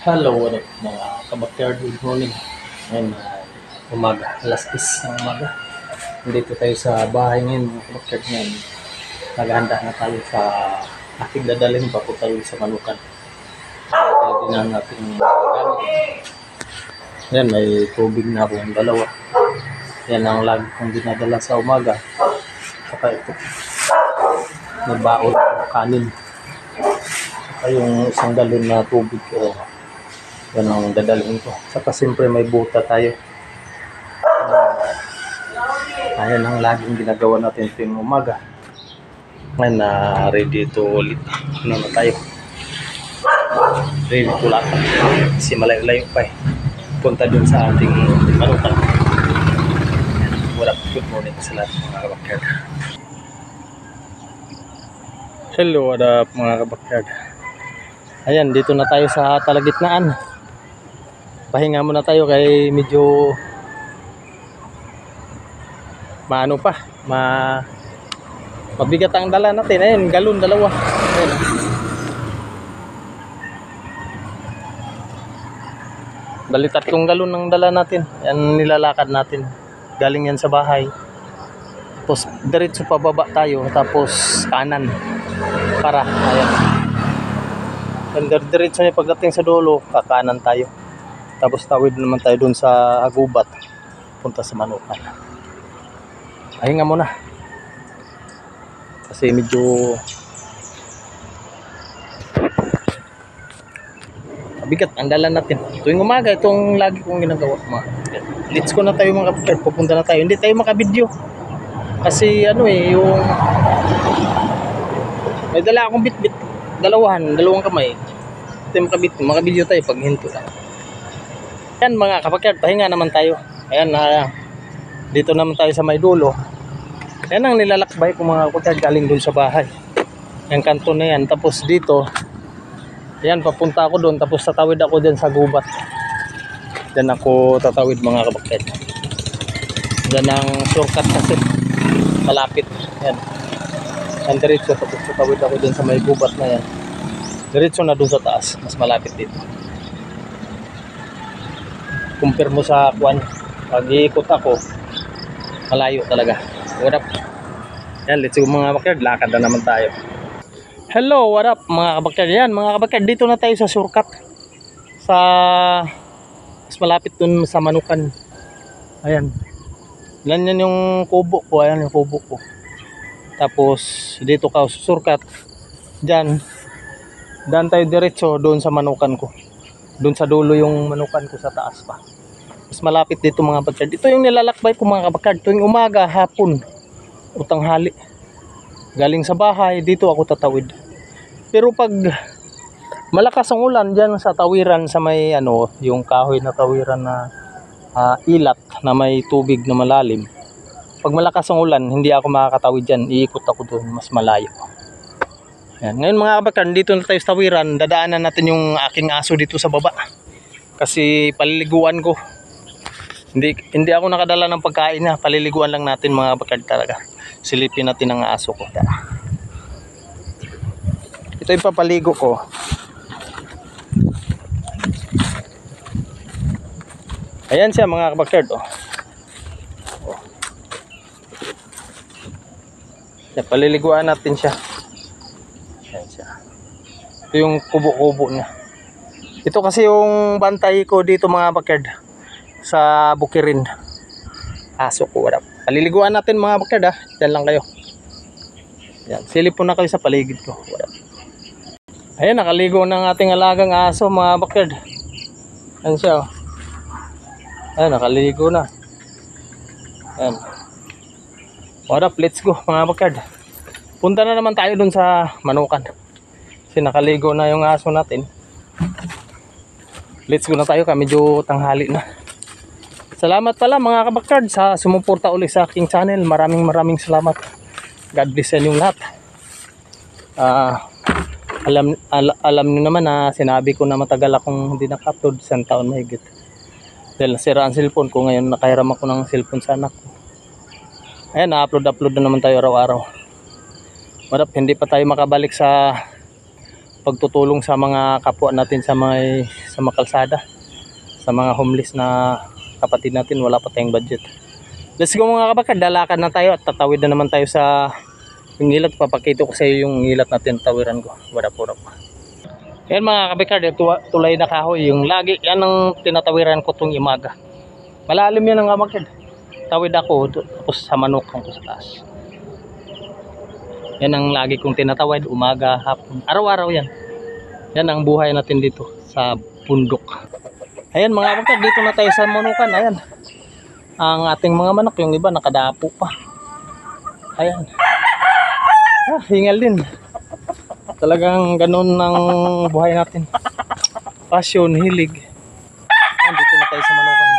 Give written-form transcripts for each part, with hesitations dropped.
Hello, ano, mga kabakkyard, good morning. Ngayon, umaga, alas 10 ng umaga. Nandito tayo sa bahay ngayon, mga kabakkyard. Ngayon, naghahanda na tayo sa ating dadalhin papunta rin sa Manukan. Tayo din ang ating gamit. Yan, may tubig na akong dalawa. Yan ang lagi kong dinadala sa umaga. Saka ito, may baon kanin. Saka yung isang galon na tubig. Yan ang dadalhin ko. Saka siyempre may buta tayo. Ayan ang laging ginagawa natin tuwing umaga. Ngayon na ready to ulit. Ano na tayo? Ready to lakad. Kasi malayo-layo pa eh. Punta dun sa ating Manukan. Good morning sa lahat mga kabakyard. Hello, what up mga kabakyard. Ayan, dito na tayo sa Talagitnaan. Pahinga muna tayo kay medyo maano pa, mabigat ang dala natin. Ayun, galon dalawa. Ayun. Bali tatlong galon ng dala natin. Yan nilalakad natin. Galing yan sa bahay. Tapos diretso pababa tayo, tapos kanan. Para ayan. Diretso niya pagdating sa dulo, kakanan tayo. Tapos tawid naman tayo dun sa Agubat, punta sa Manukan. Pahinga muna. Kasi medyo mabigat ang dala natin. Tuwing umaga, itong lagi kong ginagawa. Let's go na tayo mga kapatid. Pupunta na tayo. Hindi tayo makabidyo. Kasi ano eh, yung may dala akong bitbit. Dalawang kamay. Ito yung makabidyo tayo pag hinto lang. Yan mga kapakyan, pahinga naman tayo. Ayan, dito naman tayo sa may dulo. Yan ang nilalakbay ko mga kapakyan, galing dun sa bahay. Yung kanto na yan. Tapos dito, yan, papunta ako dun. Tapos tatawid ako dyan sa Gubat. Dyan ako tatawid mga kapakyan. Dyan ang shortcut kasi. Malapit. Yan. Yan diretso. Tapos tatawid ako dyan sa may Gubat na yan. Diretso na dun sa taas. Mas malapit dito. Compare mo sa kwan, pag iikot ako malayo talaga. What up? Yan, let's go mga kabakyard, lakad na naman tayo. Hello, what up mga kabakyard. Yan mga kabakyard, dito na tayo sa shortcut sa mas malapit dun sa Manukan. Ayan, yan yung kubo ko. Ayan yung kubo ko. Tapos dito ka shortcut dyan, daan tayo diretso doon sa Manukan ko. Doon sa dulo yung Manukan ko sa taas pa. Mas malapit dito mga kabakyard. Ito yung nilalakbay ko mga kabakyard. Tuwing umaga, hapon, o tanghali. Galing sa bahay, dito ako tatawid. Pero pag malakas ang ulan dyan sa tawiran, sa may ano, yung kahoy na tawiran na ilat na may tubig na malalim. Pag malakas ang ulan, hindi ako makakatawid dyan. Iikot ako doon, mas malayo. Yan. Ngayon mga kabakyard, dito na tayo sa tawiran. Dadaanan natin yung aking aso dito sa baba. Kasi paliliguan ko. Hindi ako nakadala ng pagkain na. Paliliguan lang natin mga kabakyard talaga. Silipin natin ang aso ko. Ito yung papaligo ko. Ayan siya mga kabakyard. Oh. Paliliguan natin siya. Ito yung kubo-kubo niya. Ito kasi yung bantay ko dito mga kabakyard sa Bukirin. Aso ko, wala. Paliliguan natin mga kabakyard ha. Diyan lang kayo. Yan, silip po na kayo sa paligid ko. Wala. Ayan, nakaligo ng ating alagang aso mga kabakyard. Ayan siya oh. Ayan, nakaligo na. Ayan. What up, let's go mga kabakyard. Punta na naman tayo dun sa Manukan. Kasi nakaligo na yung aso natin. Let's go na tayo, medyo tanghali na. Salamat pala mga kabakyard sa sumuporta ulit sa aking channel. Maraming salamat. God bless sa inyong lahat. Alam niyo naman na sinabi ko na matagal akong hindi naka-upload, isang taon mahigit. Dahil nasira ang cellphone ko, ngayon nakahiram ako ng cellphone sa anak ko. Ayan, na-upload na naman tayo araw-araw. Marap, hindi pa tayo makabalik sa pagtutulong sa mga kapwa natin sa mga kalsada, sa mga homeless na kapatid natin. Wala pa tayong budget. Let's go mga kabakard, lalakad na tayo at tatawid na naman tayo sa yung ilat. Papakita ko sa iyo yung ilat natin, tawiran ko. Warap-warap. Yan mga kabakard, tulay na kahoy. Yung lagi, yan ang tinatawiran ko tong imaga. Malalim yan ang kabakard. Tawid ako, tapos sa manukang ko sa taas. Yan ang lagi kong tinatawid, umaga, hapon. Araw-araw yan. Yan ang buhay natin dito sa bundok. Ayan mga kabakard, dito na tayo sa manukan. Ayan. Ang ating mga manok, yung iba nakadapo pa. Ayan. Hingal din. Talagang ganun ng buhay natin. Passion, hilig. Ayan, dito na tayo sa manukan.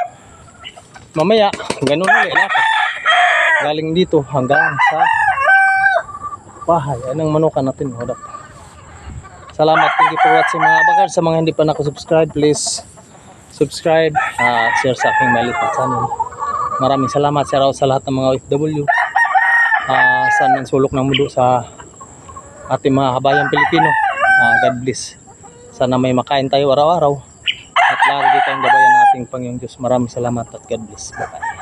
Mamaya, ganun ulit. Galing dito hanggang sa bahay. Ayan ang manukan natin. Hold up. Salamat. Thank you for watching mga kabakard. Sa mga hindi pa nakasubscribe, please subscribe at share sa aking maliit na channel. Maraming salamat, shout out sa lahat ng mga OFW saan man sulok ng mundo sa ating mga kabayang Pilipino. God bless. Sana may makain tayo araw-araw at lagi tayong gabayan ng ating Panginoong Diyos. Maraming salamat at God bless. Bye-bye.